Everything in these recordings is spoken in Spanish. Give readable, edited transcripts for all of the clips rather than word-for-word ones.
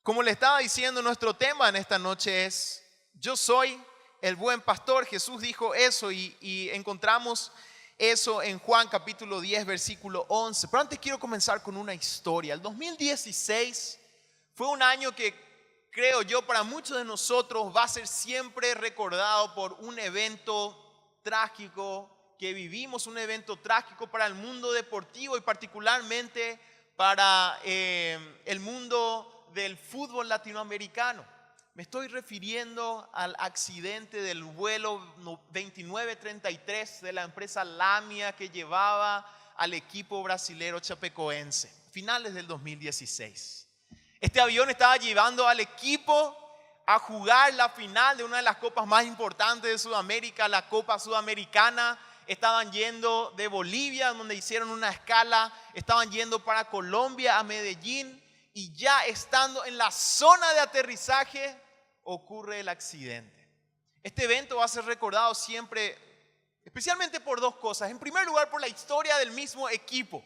Como le estaba diciendo, nuestro tema en esta noche es Yo soy el buen pastor. Jesús dijo eso y encontramos eso en Juan capítulo 10 versículo 11. Pero antes quiero comenzar con una historia. El 2016 fue un año que creo yo para muchos de nosotros va a ser siempre recordado por un evento trágico que vivimos, un evento trágico para el mundo deportivo y particularmente para el mundo del fútbol latinoamericano. Me estoy refiriendo al accidente del vuelo 2933 de la empresa Lamia que llevaba al equipo brasilero chapecoense, finales del 2016. Este avión estaba llevando al equipo a jugar la final de una de las copas más importantes de Sudamérica, la Copa Sudamericana. Estaban yendo de Bolivia, donde hicieron una escala, estaban yendo para Colombia, a Medellín, y ya estando en la zona de aterrizaje ocurre el accidente. Este evento va a ser recordado siempre, especialmente por dos cosas. En primer lugar, por la historia del mismo equipo,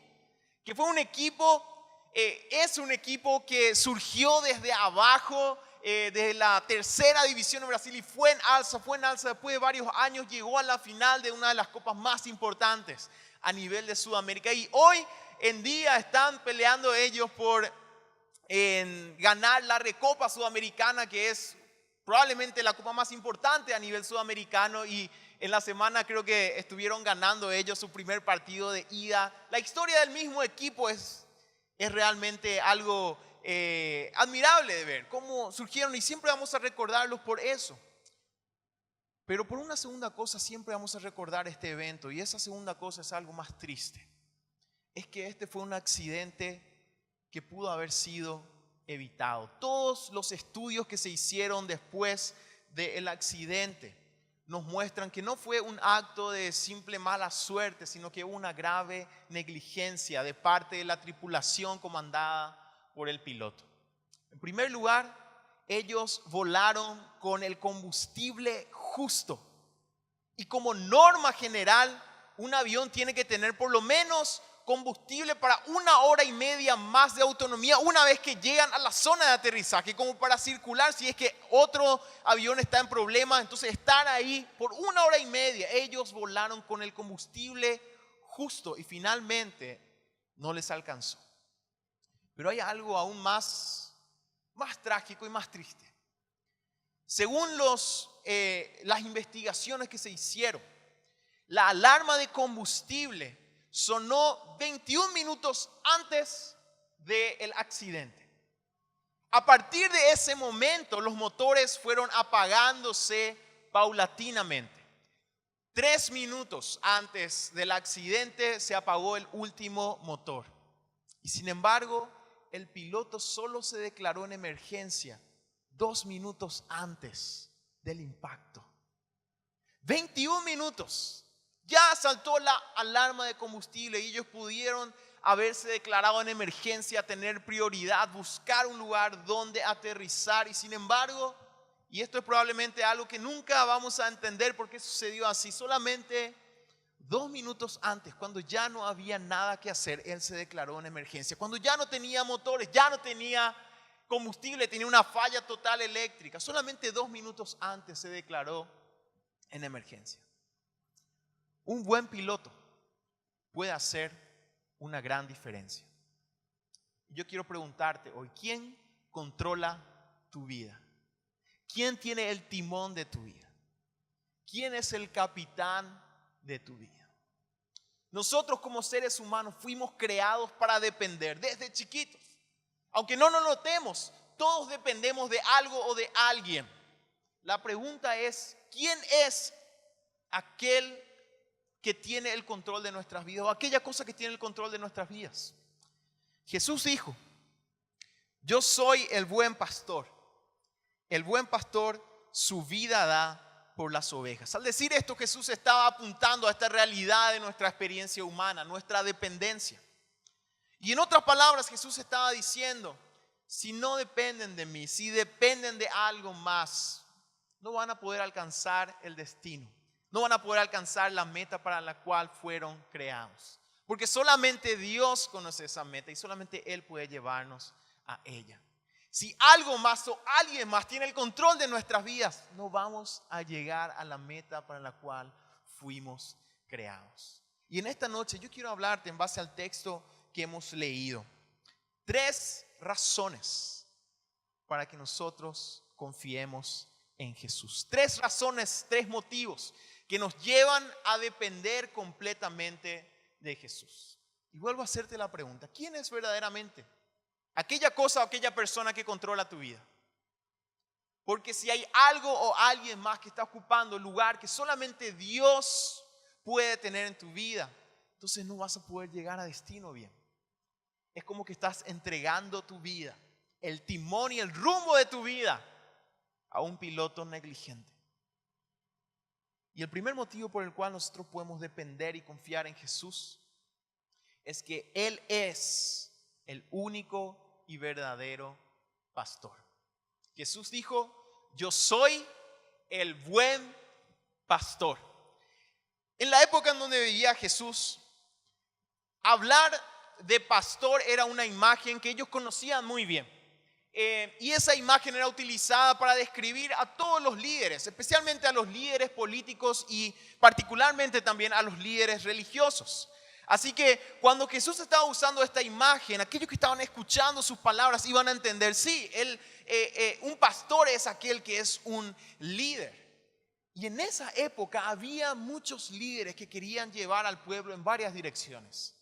que fue un equipo, es un equipo que surgió desde abajo, desde la tercera división de Brasil y fue en alza después de varios años, llegó a la final de una de las copas más importantes a nivel de Sudamérica. Y hoy en día están peleando ellos por ganar la Recopa Sudamericana, que es probablemente la copa más importante a nivel sudamericano, y en la semana creo que estuvieron ganando ellos su primer partido de ida. La historia del mismo equipo es realmente algo admirable de ver, cómo surgieron, y siempre vamos a recordarlos por eso. Pero por una segunda cosa siempre vamos a recordar este evento, y esa segunda cosa es algo más triste. Es que este fue un accidente que pudo haber sido evitado. Todos los estudios que se hicieron después del accidente nos muestran que no fue un acto de simple mala suerte, sino que hubo una grave negligencia de parte de la tripulación comandada por el piloto. En primer lugar, ellos volaron con el combustible justo. Y como norma general, un avión tiene que tener por lo menos combustible para 1 hora y media más de autonomía una vez que llegan a la zona de aterrizaje, como para circular si es que otro avión está en problemas. Entonces estar ahí por 1 hora y media. Ellos volaron con el combustible justo y finalmente no les alcanzó. Pero hay algo aún más trágico y más triste. Según las investigaciones que se hicieron, la alarma de combustible sonó 21 minutos antes del accidente. A partir de ese momento, los motores fueron apagándose paulatinamente. 3 minutos antes del accidente se apagó el último motor. Y sin embargo, el piloto solo se declaró en emergencia 2 minutos antes del impacto. 21 minutos. Ya saltó la alarma de combustible y ellos pudieron haberse declarado en emergencia, tener prioridad, buscar un lugar donde aterrizar. Y sin embargo, y esto es probablemente algo que nunca vamos a entender por qué sucedió así, solamente 2 minutos antes, cuando ya no había nada que hacer, él se declaró en emergencia. Cuando ya no tenía motores, ya no tenía combustible, tenía una falla total eléctrica. Solamente 2 minutos antes se declaró en emergencia. Un buen piloto puede hacer una gran diferencia. Yo quiero preguntarte hoy, ¿quién controla tu vida? ¿Quién tiene el timón de tu vida? ¿Quién es el capitán de tu vida? Nosotros como seres humanos fuimos creados para depender desde chiquitos. Aunque no nos notemos, todos dependemos de algo o de alguien. La pregunta es, ¿quién es aquel que tiene el control de nuestras vidas, o aquella cosa que tiene el control de nuestras vidas? Jesús dijo: yo soy el buen pastor. El buen pastor su vida da por las ovejas. Al decir esto, Jesús estaba apuntando a esta realidad de nuestra experiencia humana, nuestra dependencia. Y en otras palabras, Jesús estaba diciendo: si no dependen de mí, si dependen de algo más, no van a poder alcanzar el destino. No van a poder alcanzar la meta para la cual fueron creados. Porque solamente Dios conoce esa meta y solamente Él puede llevarnos a ella. si algo más o alguien más tiene el control de nuestras vidas, no vamos a llegar a la meta para la cual fuimos creados. Y en esta noche yo quiero hablarte en base al texto que hemos leído. 3 razones para que nosotros confiemos en Jesús. 3 razones, 3 motivos que nos llevan a depender completamente de Jesús. Y vuelvo a hacerte la pregunta, ¿quién es verdaderamente aquella cosa o aquella persona que controla tu vida? Porque si hay algo o alguien más que está ocupando el lugar que solamente Dios puede tener en tu vida, entonces no vas a poder llegar a destino bien. Es como que estás entregando tu vida, el timón y el rumbo de tu vida a un piloto negligente. Y el primer motivo por el cual nosotros podemos depender y confiar en Jesús es que Él es el único y verdadero pastor. Jesús dijo, yo soy el buen pastor. En la época en donde vivía Jesús, hablar de pastor era una imagen que ellos conocían muy bien. Y esa imagen era utilizada para describir a todos los líderes, especialmente a los líderes políticos y particularmente también a los líderes religiosos. Así que cuando Jesús estaba usando esta imagen, aquellos que estaban escuchando sus palabras iban a entender, sí, un pastor es aquel que es un líder. Y en esa época había muchos líderes que querían llevar al pueblo en varias direcciones.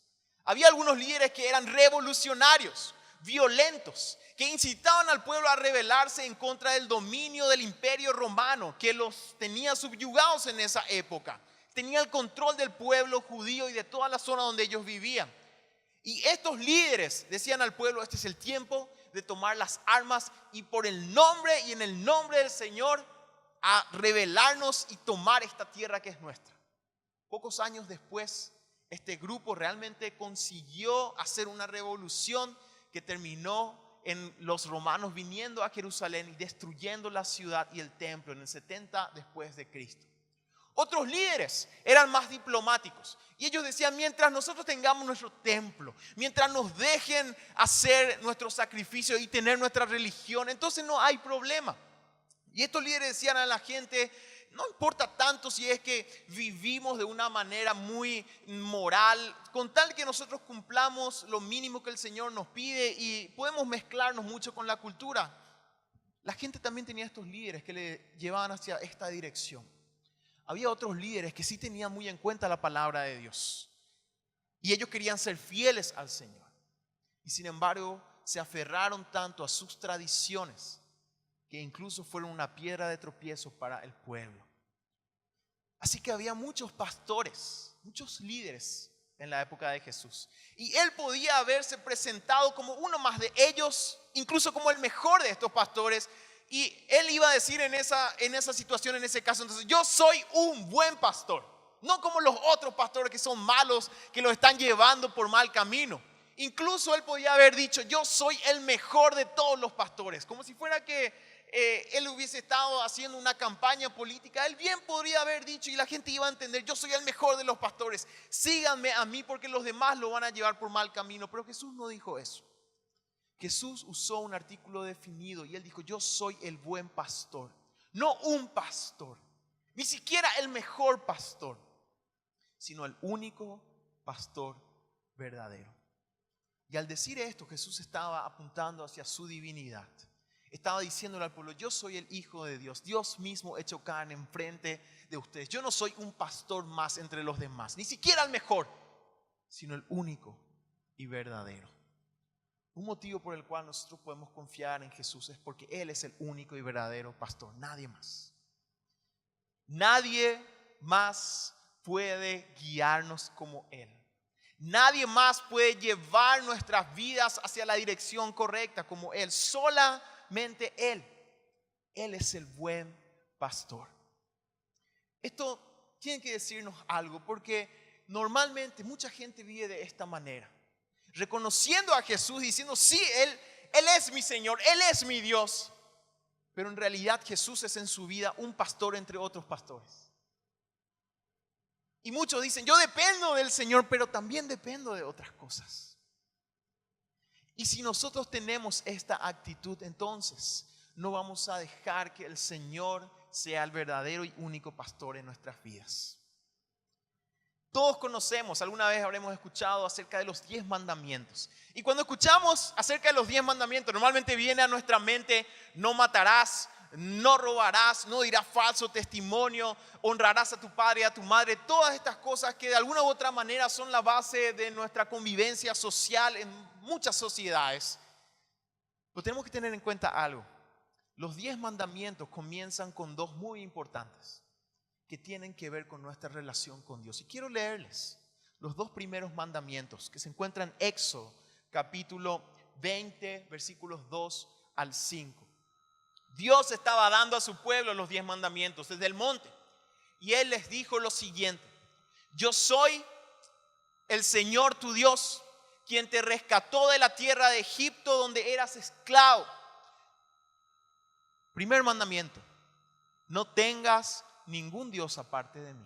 Había algunos líderes que eran revolucionarios, violentos, que incitaban al pueblo a rebelarse en contra del dominio del imperio romano que los tenía subyugados en esa época. Tenía el control del pueblo judío y de toda la zona donde ellos vivían. Y estos líderes decían al pueblo, este es el tiempo de tomar las armas y por el nombre y en el nombre del Señor a rebelarnos y tomar esta tierra que es nuestra. Pocos años después, este grupo realmente consiguió hacer una revolución que terminó en los romanos viniendo a Jerusalén y destruyendo la ciudad y el templo en el 70 después de Cristo. Otros líderes eran más diplomáticos y ellos decían, mientras nosotros tengamos nuestro templo, mientras nos dejen hacer nuestro sacrificio y tener nuestra religión, entonces no hay problema. Y estos líderes decían a la gente, no importa tanto si es que vivimos de una manera muy moral, con tal que nosotros cumplamos lo mínimo que el Señor nos pide y podemos mezclarnos mucho con la cultura. La gente también tenía estos líderes que le llevaban hacia esta dirección. Había otros líderes que sí tenían muy en cuenta la palabra de Dios y ellos querían ser fieles al Señor. Y sin embargo se aferraron tanto a sus tradiciones que incluso fueron una piedra de tropiezo para el pueblo. Así que había muchos pastores, muchos líderes en la época de Jesús. Y él podía haberse presentado como uno más de ellos, incluso como el mejor de estos pastores. Y él iba a decir en esa situación, en ese caso, entonces, yo soy un buen pastor. No como los otros pastores que son malos, que los están llevando por mal camino. Incluso él podía haber dicho, yo soy el mejor de todos los pastores. Como si fuera que él hubiese estado haciendo una campaña política. Él bien podría haber dicho y la gente iba a entender, yo soy el mejor de los pastores. Síganme a mí porque los demás lo van a llevar por mal camino. Pero Jesús no dijo eso. Jesús usó un artículo definido y él dijo, yo soy el buen pastor. No un pastor, ni siquiera el mejor pastor, sino el único pastor verdadero. Y al decir esto, Jesús estaba apuntando hacia su divinidad. Estaba diciéndole al pueblo, yo soy el Hijo de Dios, Dios mismo hecho carne enfrente de ustedes. Yo no soy un pastor más entre los demás, ni siquiera el mejor, sino el único y verdadero. Un motivo por el cual nosotros podemos confiar en Jesús es porque Él es el único y verdadero pastor, nadie más. Nadie más puede guiarnos como Él. Nadie más puede llevar nuestras vidas hacia la dirección correcta como Él. Solamente Él. Él es el buen pastor. Esto tiene que decirnos algo porque normalmente mucha gente vive de esta manera. Reconociendo a Jesús, diciendo, sí, Él es mi Señor, Él es mi Dios. Pero en realidad Jesús es en su vida un pastor entre otros pastores. Y muchos dicen, yo dependo del Señor, pero también dependo de otras cosas. Y si nosotros tenemos esta actitud, entonces no vamos a dejar que el Señor sea el verdadero y único pastor en nuestras vidas. Todos conocemos, alguna vez habremos escuchado acerca de los 10 mandamientos. Y cuando escuchamos acerca de los 10 mandamientos, normalmente viene a nuestra mente: no matarás, no robarás, no dirás falso testimonio, honrarás a tu padre y a tu madre. Todas estas cosas que de alguna u otra manera son la base de nuestra convivencia social en muchas sociedades. Pero tenemos que tener en cuenta algo. Los 10 mandamientos comienzan con dos muy importantes que tienen que ver con nuestra relación con Dios. Y quiero leerles los dos primeros mandamientos que se encuentran en Éxodo, capítulo 20, versículos 2 al 5. Dios estaba dando a su pueblo los 10 mandamientos desde el monte. Y Él les dijo lo siguiente: yo soy el Señor tu Dios, quien te rescató de la tierra de Egipto, donde eras esclavo. Primer mandamiento: no tengas ningún Dios aparte de mí.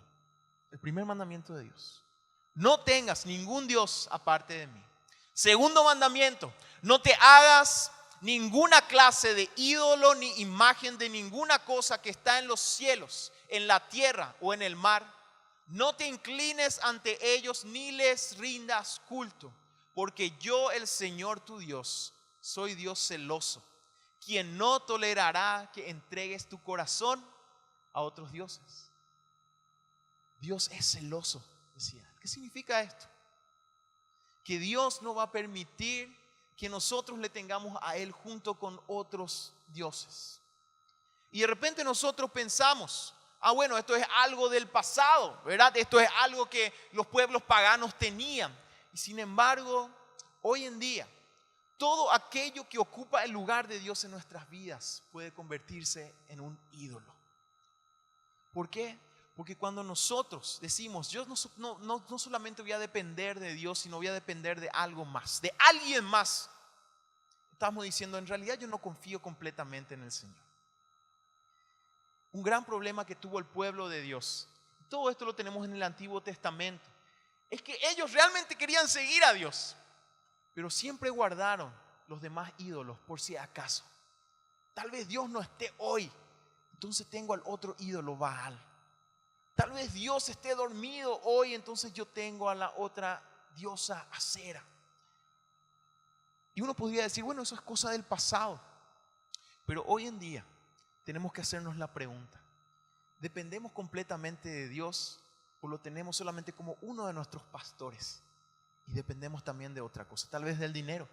El primer mandamiento de Dios: no tengas ningún Dios aparte de mí. Segundo mandamiento: no te hagas ninguna clase de ídolo ni imagen de ninguna cosa que está en los cielos, en la tierra o en el mar. No te inclines ante ellos ni les rindas culto, porque yo, el Señor tu Dios, soy Dios celoso, quien no tolerará que entregues tu corazón a otros dioses. Dios es celoso, decía. ¿Qué significa esto? Que Dios no va a permitir que nosotros le tengamos a Él junto con otros dioses. Y de repente nosotros pensamos: bueno, esto es algo del pasado, ¿verdad? Esto es algo que los pueblos paganos tenían. Y sin embargo, hoy en día, todo aquello que ocupa el lugar de Dios en nuestras vidas puede convertirse en un ídolo. ¿Por qué? Porque cuando nosotros decimos: yo no solamente voy a depender de Dios, sino voy a depender de algo más, de alguien más, estamos diciendo: en realidad yo no confío completamente en el Señor. Un gran problema que tuvo el pueblo de Dios, todo esto lo tenemos en el Antiguo Testamento, es que ellos realmente querían seguir a Dios, pero siempre guardaron los demás ídolos por si acaso. Tal vez Dios no esté hoy, entonces tengo al otro ídolo Baal. Tal vez Dios esté dormido hoy, entonces yo tengo a la otra diosa Acera. Y uno podría decir: bueno, eso es cosa del pasado. Pero hoy en día tenemos que hacernos la pregunta: ¿dependemos completamente de Dios o lo tenemos solamente como uno de nuestros pastores? Y dependemos también de otra cosa, tal vez del dinero,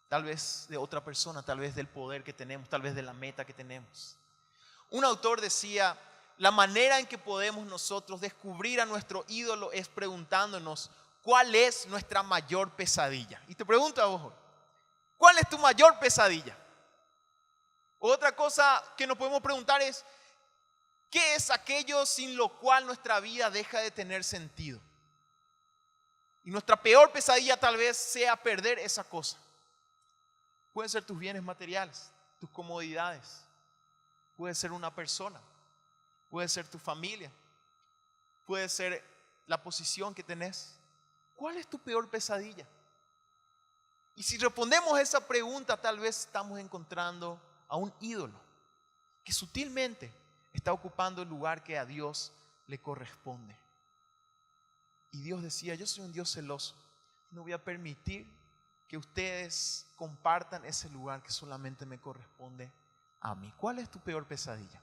tal vez de otra persona, tal vez del poder que tenemos, tal vez de la meta que tenemos. Un autor decía: la manera en que podemos nosotros descubrir a nuestro ídolo es preguntándonos cuál es nuestra mayor pesadilla. Y te pregunto a vos: ¿cuál es tu mayor pesadilla? Otra cosa que nos podemos preguntar es: ¿qué es aquello sin lo cual nuestra vida deja de tener sentido? Y nuestra peor pesadilla tal vez sea perder esa cosa. Pueden ser tus bienes materiales, tus comodidades, puede ser una persona, puede ser tu familia, puede ser la posición que tenés. ¿Cuál es tu peor pesadilla? Y si respondemos a esa pregunta, tal vez estamos encontrando a un ídolo que sutilmente está ocupando el lugar que a Dios le corresponde. Y Dios decía: yo soy un Dios celoso, no voy a permitir que ustedes compartan ese lugar que solamente me corresponde a mí. ¿Cuál es tu peor pesadilla?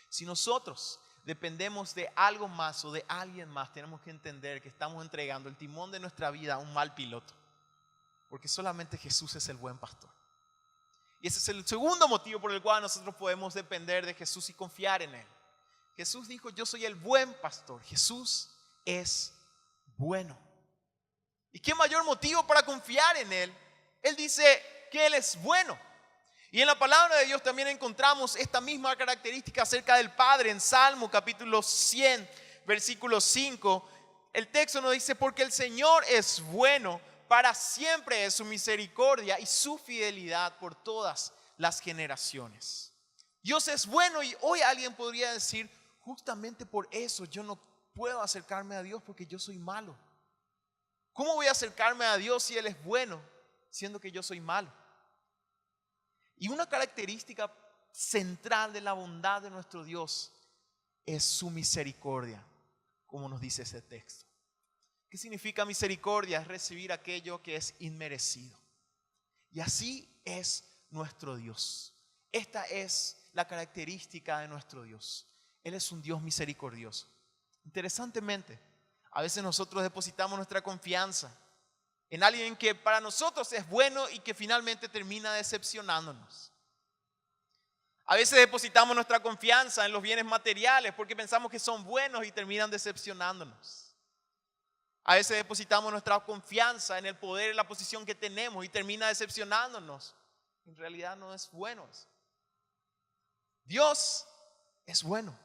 Si nosotros dependemos de algo más o de alguien más, tenemos que entender que estamos entregando el timón de nuestra vida a un mal piloto, porque solamente Jesús es el buen pastor. Y ese es el segundo motivo por el cual nosotros podemos depender de Jesús y confiar en Él. Jesús dijo: yo soy el buen pastor. Jesús es bueno. ¿Y qué mayor motivo para confiar en Él? Él dice que Él es bueno. Y en la palabra de Dios también encontramos esta misma característica acerca del Padre. En Salmo capítulo 100, versículo 5, el texto nos dice: porque el Señor es bueno, para siempre es su misericordia y su fidelidad por todas las generaciones. Dios es bueno, y hoy alguien podría decir: justamente por eso yo no puedo acercarme a Dios, porque yo soy malo. ¿Cómo voy a acercarme a Dios si Él es bueno, siendo que yo soy malo. Y una característica central de la bondad de nuestro Dios es su misericordia, como nos dice ese texto. ¿Qué significa misericordia? Es recibir aquello que es inmerecido. Y así es nuestro Dios. Esta es la característica de nuestro Dios. Él es un Dios misericordioso. Interesantemente, a veces nosotros depositamos nuestra confianza en alguien que para nosotros es bueno y que finalmente termina decepcionándonos. A veces depositamos nuestra confianza en los bienes materiales porque pensamos que son buenos y terminan decepcionándonos. A veces depositamos nuestra confianza en el poder, en la posición que tenemos y termina decepcionándonos. En realidad no es bueno. Dios es bueno.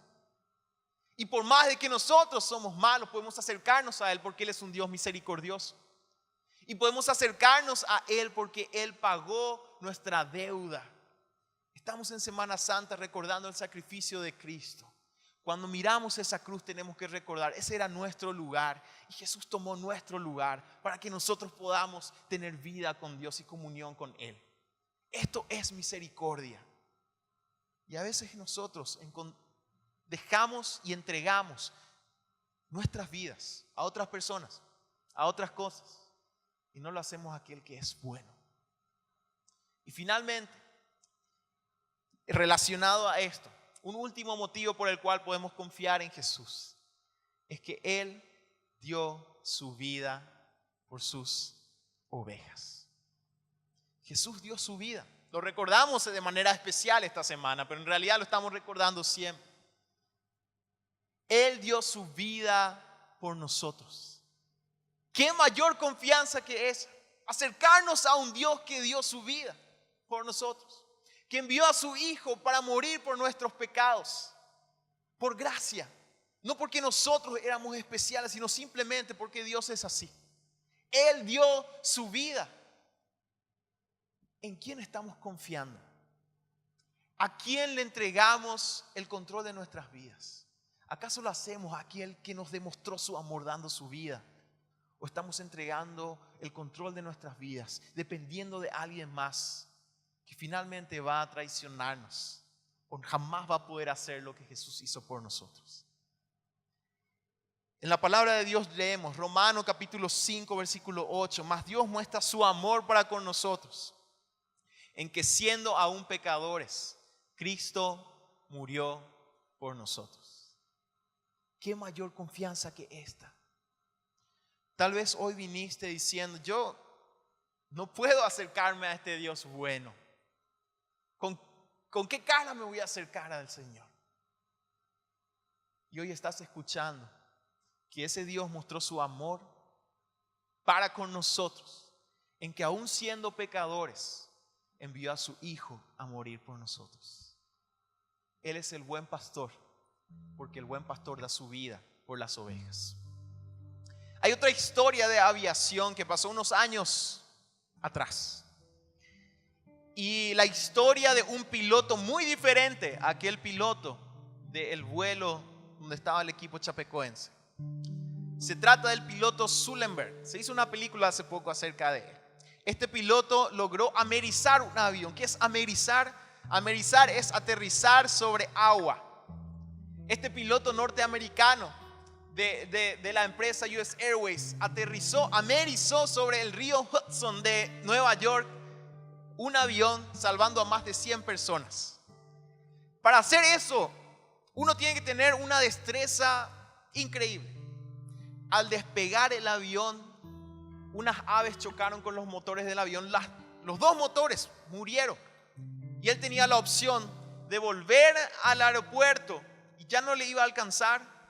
Y por más de que nosotros somos malos, podemos acercarnos a Él porque Él es un Dios misericordioso. Y podemos acercarnos a Él porque Él pagó nuestra deuda. Estamos en Semana Santa recordando el sacrificio de Cristo. Cuando miramos esa cruz tenemos que recordar, ese era nuestro lugar y Jesús tomó nuestro lugar para que nosotros podamos tener vida con Dios y comunión con Él. Esto es misericordia. Y a veces nosotros dejamos y entregamos nuestras vidas a otras personas, a otras cosas, y no lo hacemos a aquel que es bueno. Y finalmente, relacionado a esto, un último motivo por el cual podemos confiar en Jesús es que Él dio su vida por sus ovejas. Jesús dio su vida. Lo recordamos de manera especial esta semana, pero en realidad lo estamos recordando siempre. Él dio su vida por nosotros. ¿Qué mayor confianza que esa? Acercarnos a un Dios que dio su vida por nosotros, que envió a su Hijo para morir por nuestros pecados, por gracia, no porque nosotros éramos especiales, sino simplemente porque Dios es así. Él dio su vida. ¿En quién estamos confiando? ¿A quién le entregamos el control de nuestras vidas? ¿Acaso lo hacemos a aquel que nos demostró su amor dando su vida? ¿O estamos entregando el control de nuestras vidas dependiendo de alguien más que finalmente va a traicionarnos o jamás va a poder hacer lo que Jesús hizo por nosotros? En la palabra de Dios leemos Romanos capítulo 5 versículo 8: mas Dios muestra su amor para con nosotros en que siendo aún pecadores, Cristo murió por nosotros. ¿Qué mayor confianza que esta? Tal vez hoy viniste diciendo: yo no puedo acercarme a este Dios bueno. ¿Con qué cara me voy a acercar al Señor? Y hoy estás escuchando que ese Dios mostró su amor para con nosotros, en que aún siendo pecadores, envió a su Hijo a morir por nosotros. Él es el buen pastor, porque el buen pastor da su vida por las ovejas. Hay otra historia de aviación que pasó unos años atrás. Y la historia de un piloto muy diferente a aquel piloto del vuelo donde estaba el equipo chapecoense. Se trata del piloto Zullenberg. Se hizo una película hace poco acerca de él. Este piloto logró amerizar un avión. ¿Qué es amerizar? Amerizar es aterrizar sobre agua. Este piloto norteamericano de la empresa US Airways amerizó sobre el río Hudson de Nueva York un avión salvando a más de 100 personas. Para hacer eso, uno tiene que tener una destreza increíble. Al despegar el avión, unas aves chocaron con los motores del avión. Los dos motores murieron. Y él tenía la opción de volver al aeropuerto y ya no le iba a alcanzar.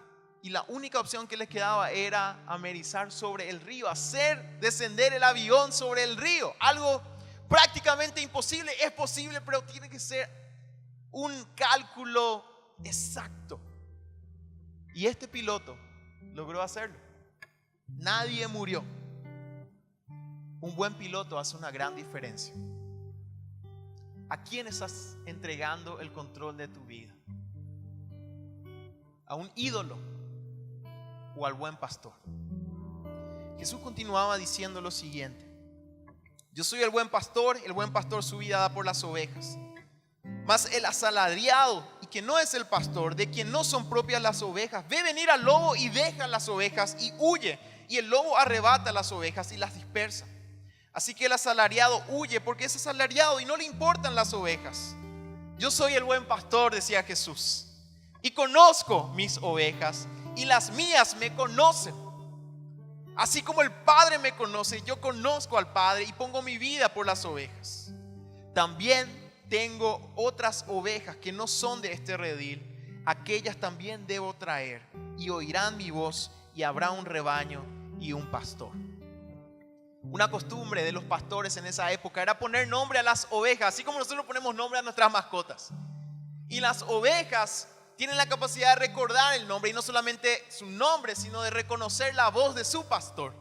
Y la única opción que le quedaba era amerizar sobre el río, hacer descender el avión sobre el río. Algo prácticamente imposible. Es posible, pero tiene que ser un cálculo exacto. Y este piloto logró hacerlo. Nadie murió. Un buen piloto hace una gran diferencia. ¿A quién estás entregando el control de tu vida? ¿A un ídolo o al buen pastor? Jesús continuaba diciendo lo siguiente: Yo soy el buen pastor su vida da por las ovejas. Mas el asalariado, y que no es el pastor, de quien no son propias las ovejas, ve venir al lobo y deja las ovejas y huye. Y el lobo arrebata las ovejas y las dispersa. Así que el asalariado huye porque es asalariado y no le importan las ovejas. Yo soy el buen pastor, decía Jesús, y conozco mis ovejas y las mías me conocen. Así como el Padre me conoce, yo conozco al Padre y pongo mi vida por las ovejas. También tengo otras ovejas que no son de este redil. Aquellas también debo traer y oirán mi voz y habrá un rebaño y un pastor. Una costumbre de los pastores en esa época era poner nombre a las ovejas, así como nosotros ponemos nombre a nuestras mascotas. Y las ovejas tienen la capacidad de recordar el nombre, y no solamente su nombre, sino de reconocer la voz de su pastor.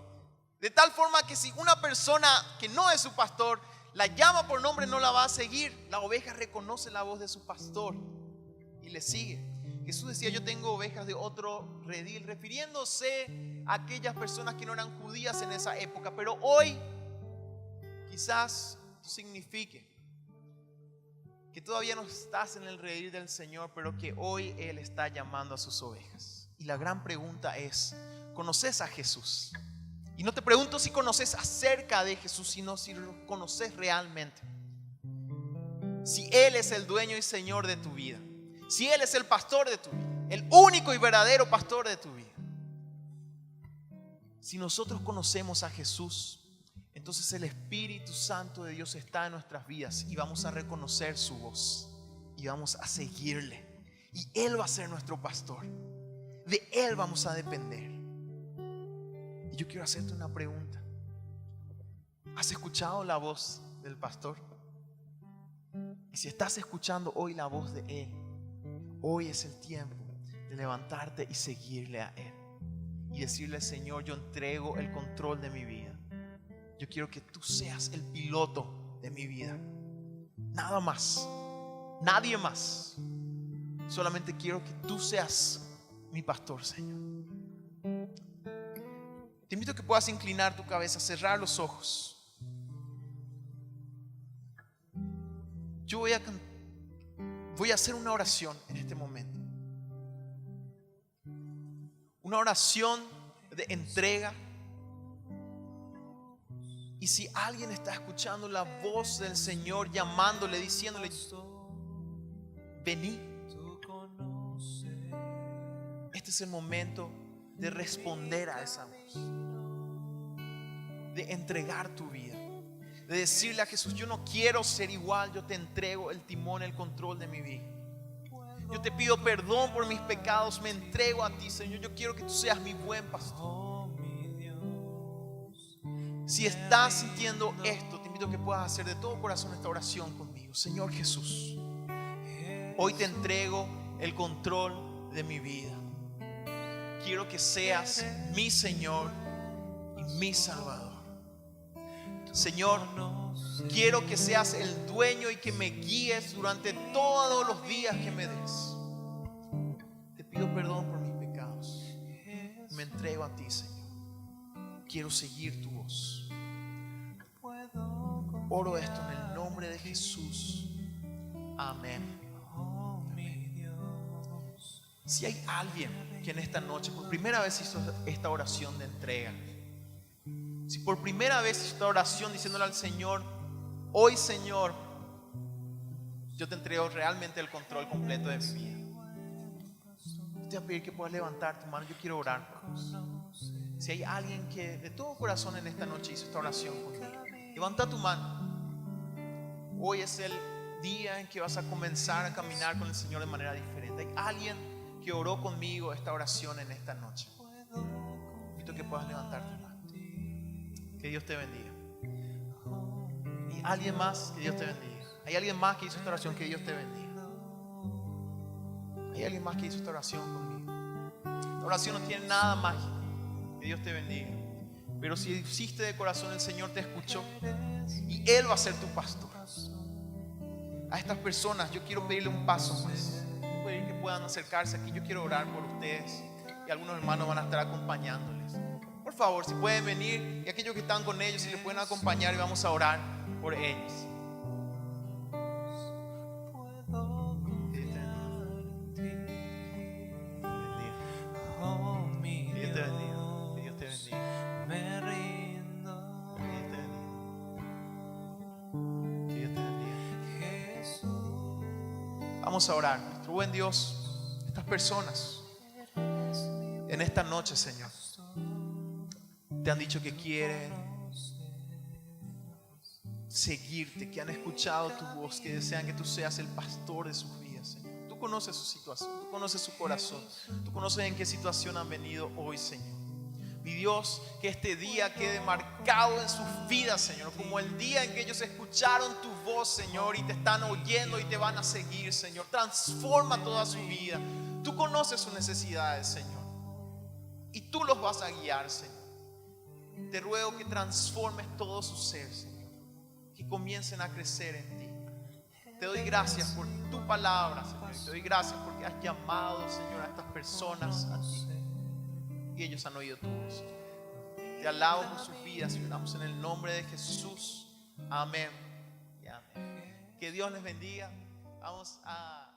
De tal forma que si una persona que no es su pastor la llama por nombre, no la va a seguir. La oveja reconoce la voz de su pastor y le sigue. Jesús decía: yo tengo ovejas de otro redil, refiriéndose a aquellas personas que no eran judías en esa época. Pero hoy quizás signifique que todavía no estás en el redil del Señor, pero que hoy Él está llamando a sus ovejas. Y la gran pregunta es: ¿conoces a Jesús? Y no te pregunto si conoces acerca de Jesús, sino si lo conoces realmente. Si Él es el dueño y Señor de tu vida, si Él es el pastor de tu vida, el único y verdadero pastor de tu vida. Si nosotros conocemos a Jesús, entonces el Espíritu Santo de Dios está en nuestras vidas y vamos a reconocer su voz y vamos a seguirle. Y Él va a ser nuestro pastor. De Él vamos a depender. Y yo quiero hacerte una pregunta. ¿Has escuchado la voz del pastor? Y si estás escuchando hoy la voz de Él, hoy es el tiempo de levantarte y seguirle a Él. Y decirle: Señor, yo entrego el control de mi vida. Yo quiero que tú seas el piloto de mi vida. Nada más, nadie más. Solamente quiero que tú seas mi pastor, Señor. Te invito a que puedas inclinar tu cabeza, cerrar los ojos. Yo voy a hacer una oración en este momento. Una oración de entrega. Y si alguien está escuchando la voz del Señor llamándole, diciéndole: vení, este es el momento de responder a esa voz, de entregar tu vida, de decirle a Jesús: yo no quiero ser igual, yo te entrego el timón, el control de mi vida. Yo te pido perdón por mis pecados, me entrego a ti, Señor. Yo quiero que tú seas mi buen pastor. Si estás sintiendo esto, te invito a que puedas hacer de todo corazón esta oración conmigo. Señor Jesús, hoy te entrego el control de mi vida. Quiero que seas mi Señor y mi Salvador. Señor, quiero que seas el dueño y que me guíes durante todos los días que me des. Te pido perdón por mis pecados. Me entrego a ti, Señor. Quiero seguir tu voz. Oro esto en el nombre de Jesús. Amén. Si hay alguien que en esta noche por primera vez hizo esta oración de entrega, si por primera vez hizo esta oración diciéndole al Señor: hoy, Señor, yo te entrego realmente el control completo de mi vida, te voy a pedir que puedas levantar tu mano. Yo quiero orar por vos. Si hay alguien que de todo corazón en esta noche hizo esta oración conmigo, levanta tu mano. Hoy es el día en que vas a comenzar a caminar con el Señor de manera diferente. Hay alguien que oró conmigo esta oración en esta noche. Invito a que puedas levantar tu mano. Que Dios te bendiga. ¿Y alguien más? Que Dios te bendiga. ¿Hay alguien más que hizo esta oración? Que Dios te bendiga. ¿Hay alguien más que hizo esta oración conmigo? La oración no tiene nada mágico. Que Dios te bendiga. Pero si hiciste de corazón, el Señor te escuchó y Él va a ser tu pastor. A estas personas yo quiero pedirle un paso más. Quiero pedir que puedan acercarse aquí. Yo quiero orar por ustedes y algunos hermanos van a estar acompañándoles. Por favor, si pueden venir, y aquellos que están con ellos, si les pueden acompañar, y vamos a orar por ellos. Dios te bendiga. Dios te bendiga. Me rindo, Dios te bendiga. Dios te bendiga. Jesús. Vamos a orar. Nuestro buen Dios, estas personas en esta noche, Señor, te han dicho que quieren seguirte, que han escuchado tu voz, que desean que tú seas el pastor de sus vidas, Señor. Tú conoces su situación, tú conoces su corazón, tú conoces en qué situación han venido hoy, Señor. Mi Dios, que este día quede marcado en sus vidas, Señor, como el día en que ellos escucharon tu voz, Señor, y te están oyendo y te van a seguir, Señor. Transforma toda su vida. Tú conoces sus necesidades, Señor, y tú los vas a guiar, Señor. Te ruego que transformes todo su ser, Señor, que comiencen a crecer en ti. Te doy gracias por tu palabra, Señor, y te doy gracias porque has llamado, Señor, a estas personas a ti, y ellos han oído tu voz. Te alabo por sus vidas y oramos en el nombre de Jesús. Amén y amén. Que Dios les bendiga. Vamos a